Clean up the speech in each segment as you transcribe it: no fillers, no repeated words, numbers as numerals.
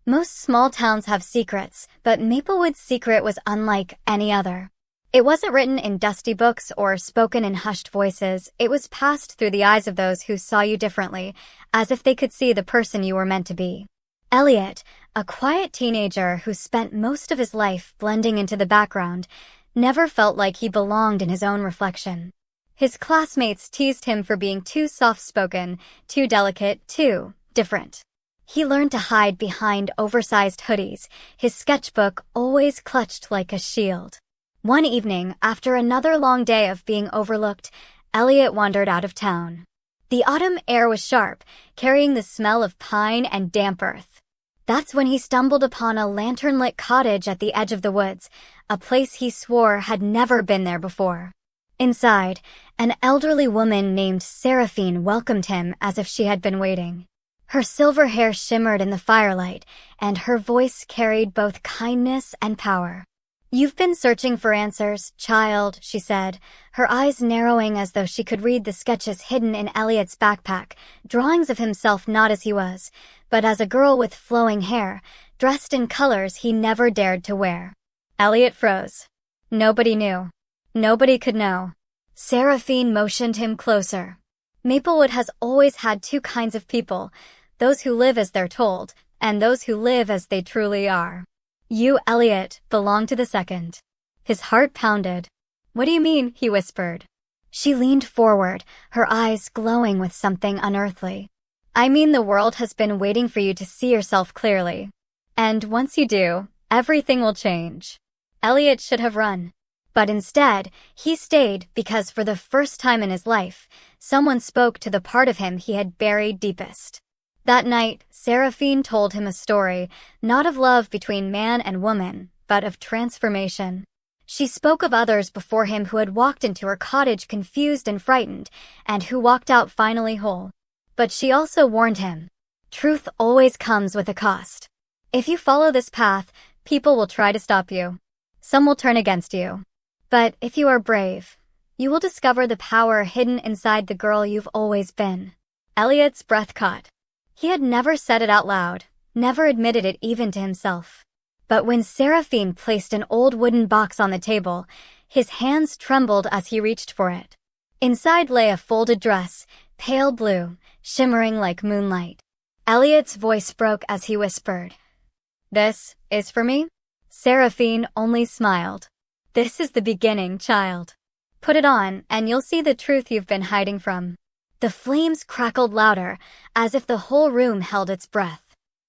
Most small towns have secrets, but Maplewood's secret was unlike any other. It wasn't written in dusty books or spoken in hushed voices. It was passed through the eyes of those who saw you differently, as if they could see the person you were meant to be. Elliot, a quiet teenager who spent most of his life blending into the background, never felt like he belonged in his own reflection. His classmates teased him for being too soft-spoken, too delicate, too different. He learned to hide behind oversized hoodies, his sketchbook always clutched like a shield. One evening, after another long day of being overlooked, Elliot wandered out of town. The autumn air was sharp, carrying the smell of pine and damp earth. That's when he stumbled upon a lantern-lit cottage at the edge of the woods, a place he swore had never been there before. Inside, an elderly woman named Seraphine welcomed him as if she had been waiting. Her silver hair shimmered in the firelight, and her voice carried both kindness and power. "You've been searching for answers, child," she said, her eyes narrowing as though she could read the sketches hidden in Elliot's backpack, drawings of himself not as he was, but as a girl with flowing hair, dressed in colors he never dared to wear. Elliot froze. Nobody knew. Nobody could know. Seraphine motioned him closer. Maplewood has always had two kinds of people, those who live as they're told, and those who live as they truly are. You, Elliot, belong to the second. His heart pounded. "What do you mean?" he whispered. She leaned forward, her eyes glowing with something unearthly. "I mean the world has been waiting for you to see yourself clearly. And once you do, everything will change." Elliot should have run. But instead, he stayed because for the first time in his life, someone spoke to the part of him he had buried deepest. That night, Seraphine told him a story, not of love between man and woman, but of transformation. She spoke of others before him who had walked into her cottage confused and frightened, and who walked out finally whole. But she also warned him. Truth always comes with a cost. If you follow this path, people will try to stop you. Some will turn against you. But if you are brave, you will discover the power hidden inside the girl you've always been. Elliot's breath caught. He had never said it out loud, never admitted it even to himself. But when Seraphine placed an old wooden box on the table, his hands trembled as he reached for it. Inside lay a folded dress, pale blue, shimmering like moonlight. Elliot's voice broke as he whispered, "This is for me?" Seraphine only smiled. "This is the beginning, child. Put it on, and you'll see the truth you've been hiding from." The flames crackled louder, as if the whole room held its breath.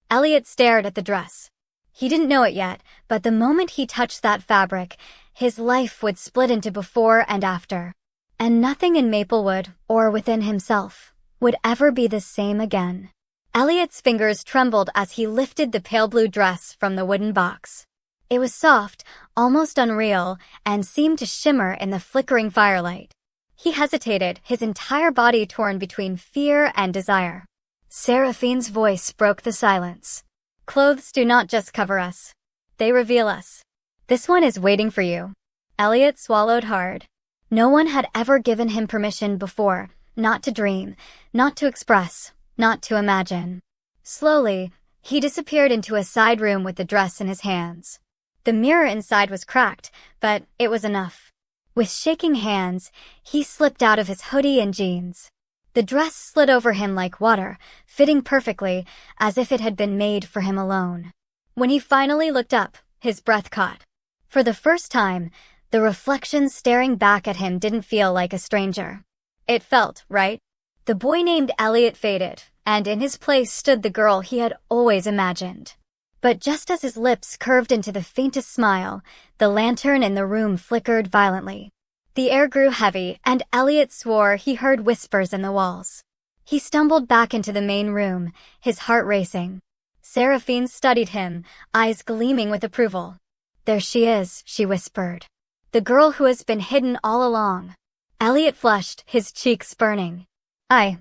Elliot stared at the dress. He didn't know it yet, but the moment he touched that fabric, his life would split into before and after. And nothing in Maplewood, or within himself, would ever be the same again. Elliot's fingers trembled as he lifted the pale blue dress from the wooden box. It was soft, almost unreal, and seemed to shimmer in the flickering firelight. He hesitated, his entire body torn between fear and desire. Seraphine's voice broke the silence. "Clothes do not just cover us. They reveal us. This one is waiting for you." Elliot swallowed hard. No one had ever given him permission before, not to dream, not to express, not to imagine. Slowly, he disappeared into a side room with the dress in his hands. The mirror inside was cracked, but it was enough. With shaking hands, he slipped out of his hoodie and jeans. The dress slid over him like water, fitting perfectly, as if it had been made for him alone. When he finally looked up, his breath caught. For the first time, the reflection staring back at him didn't feel like a stranger. It felt right. The boy named Elliot faded, and in his place stood the girl he had always imagined. But just as his lips curved into the faintest smile, the lantern in the room flickered violently. The air grew heavy, and Elliot swore he heard whispers in the walls. He stumbled back into the main room, his heart racing. Seraphine studied him, eyes gleaming with approval. "There she is," she whispered. "The girl who has been hidden all along." Elliot flushed, his cheeks burning. I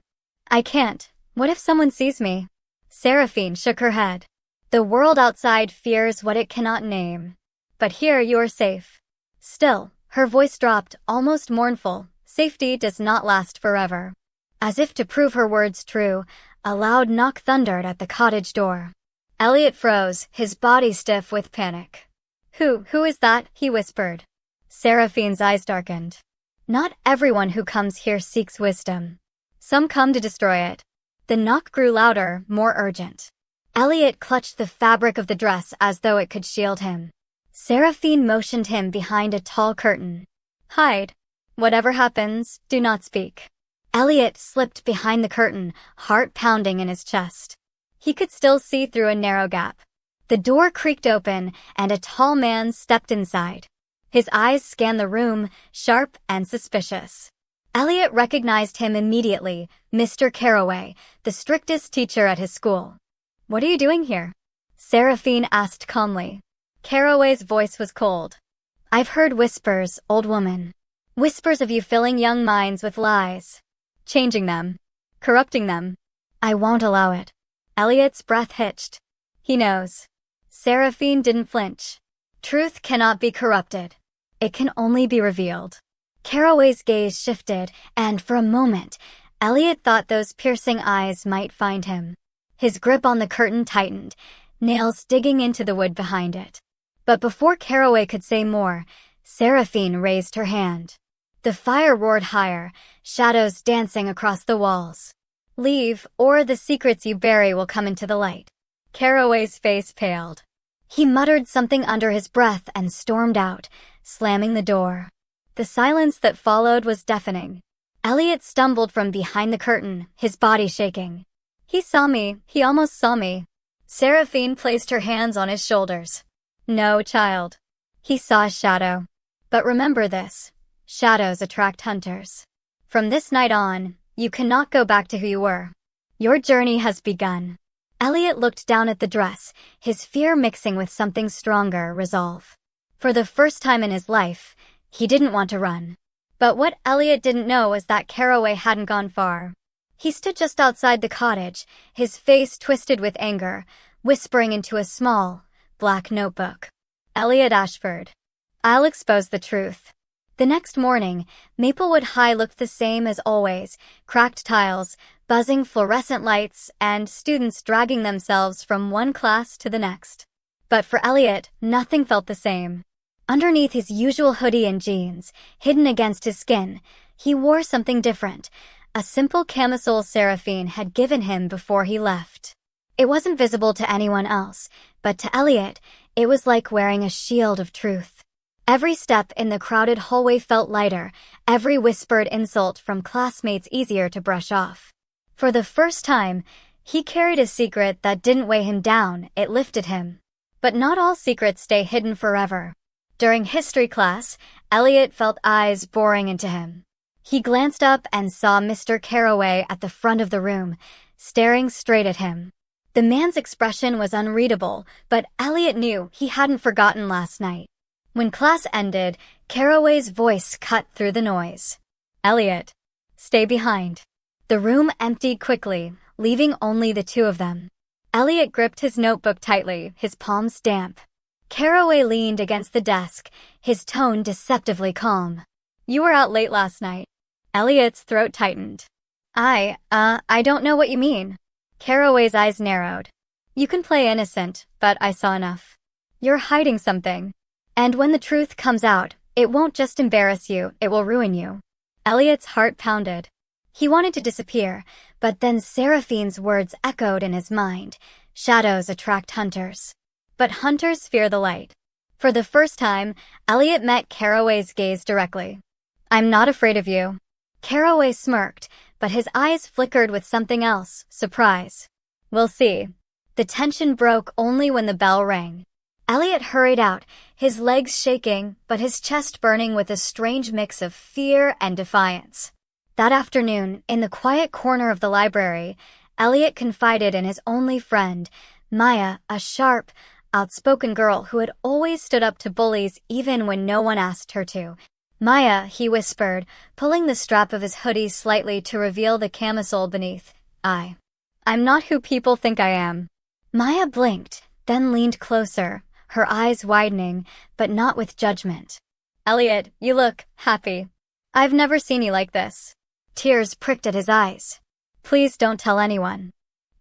can't. What if someone sees me?" Seraphine shook her head. "The world outside fears what it cannot name. But here you are safe." Still, her voice dropped, almost mournful. Safety does not last forever. As if to prove her words true, a loud knock thundered at the cottage door. Elliot froze, his body stiff with panic. Who is that?" he whispered. Seraphine's eyes darkened. "Not everyone who comes here seeks wisdom. Some come to destroy it." The knock grew louder, more urgent. Elliot clutched the fabric of the dress as though it could shield him. Seraphine motioned him behind a tall curtain. "Hide. Whatever happens, do not speak." Elliot slipped behind the curtain, heart pounding in his chest. He could still see through a narrow gap. The door creaked open, and a tall man stepped inside. His eyes scanned the room, sharp and suspicious. Elliot recognized him immediately, Mr. Carroway, the strictest teacher at his school. "What are you doing here?" Seraphine asked calmly. Carroway's voice was cold. "I've heard whispers, old woman. Whispers of you filling young minds with lies. Changing them. Corrupting them. I won't allow it." Elliot's breath hitched. "He knows." Seraphine didn't flinch. "Truth cannot be corrupted. It can only be revealed." Carroway's gaze shifted, and for a moment, Elliot thought those piercing eyes might find him. His grip on the curtain tightened, nails digging into the wood behind it. But before Carroway could say more, Seraphine raised her hand. The fire roared higher, shadows dancing across the walls. "Leave, or the secrets you bury will come into the light." Carroway's face paled. He muttered something under his breath and stormed out, slamming the door. The silence that followed was deafening. Elliot stumbled from behind the curtain, his body shaking. "He saw me. He almost saw me." Seraphine placed her hands on his shoulders. "No, child. He saw a shadow. But remember this. Shadows attract hunters. From this night on, you cannot go back to who you were. Your journey has begun." Elliot looked down at the dress, his fear mixing with something stronger, resolve. For the first time in his life, he didn't want to run. But what Elliot didn't know was that Carroway hadn't gone far. He stood just outside the cottage, his face twisted with anger, whispering into a small, black notebook. "Elliot Ashford. I'll expose the truth." The next morning, Maplewood High looked the same as always, cracked tiles, buzzing fluorescent lights, and students dragging themselves from one class to the next. But for Elliot, nothing felt the same. Underneath his usual hoodie and jeans, hidden against his skin, he wore something different, a simple camisole Seraphine had given him before he left. It wasn't visible to anyone else, but to Elliot, it was like wearing a shield of truth. Every step in the crowded hallway felt lighter, every whispered insult from classmates easier to brush off. For the first time, he carried a secret that didn't weigh him down, it lifted him. But not all secrets stay hidden forever. During history class, Elliot felt eyes boring into him. He glanced up and saw Mr. Carroway at the front of the room, staring straight at him. The man's expression was unreadable, but Elliot knew he hadn't forgotten last night. When class ended, Carroway's voice cut through the noise. "Elliot, stay behind." The room emptied quickly, leaving only the two of them. Elliot gripped his notebook tightly, his palms damp. Carroway leaned against the desk, his tone deceptively calm. "You were out late last night." Elliot's throat tightened. I don't know what you mean." Carroway's eyes narrowed. "You can play innocent, but I saw enough. You're hiding something. And when the truth comes out, it won't just embarrass you, it will ruin you." Elliot's heart pounded. He wanted to disappear, but then Seraphine's words echoed in his mind. Shadows attract hunters. But hunters fear the light. For the first time, Elliot met Carroway's gaze directly. "I'm not afraid of you." Carroway smirked, but his eyes flickered with something else, surprise. "We'll see." The tension broke only when the bell rang. Elliot hurried out, his legs shaking, but his chest burning with a strange mix of fear and defiance. That afternoon, in the quiet corner of the library, Elliot confided in his only friend, Maya, a sharp, outspoken girl who had always stood up to bullies even when no one asked her to. "Maya," he whispered, pulling the strap of his hoodie slightly to reveal the camisole beneath. I'm not who people think I am." Maya blinked, then leaned closer, her eyes widening, but not with judgment. "Elliot, you look happy. I've never seen you like this." Tears pricked at his eyes. "Please don't tell anyone."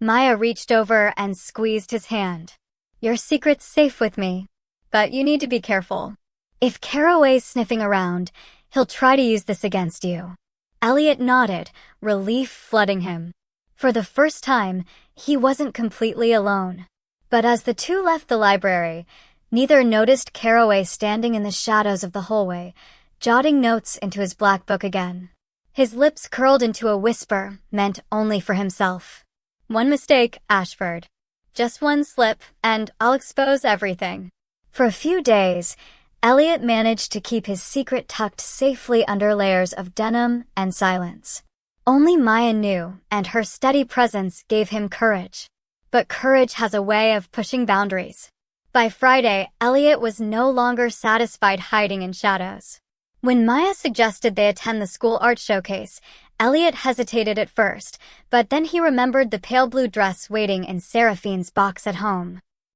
Maya reached over and squeezed his hand. Your secret's safe with me, but you need to be careful. If Caraway's sniffing around, he'll try to use this against you. Elliot nodded, relief flooding him. For the first time, he wasn't completely alone. But as the two left the library, neither noticed Caraway standing in the shadows of the hallway, jotting notes into his black book again. His lips curled into a whisper meant only for himself. One mistake, Ashford. Just one slip, and I'll expose everything. For a few days, Elliot managed to keep his secret tucked safely under layers of denim and silence. Only Maya knew, and her steady presence gave him courage. But courage has a way of pushing boundaries. By Friday, Elliot was no longer satisfied hiding in shadows. When Maya suggested they attend the school art showcase, Elliot hesitated at first, but then he remembered the pale blue dress waiting in Seraphine's box at home.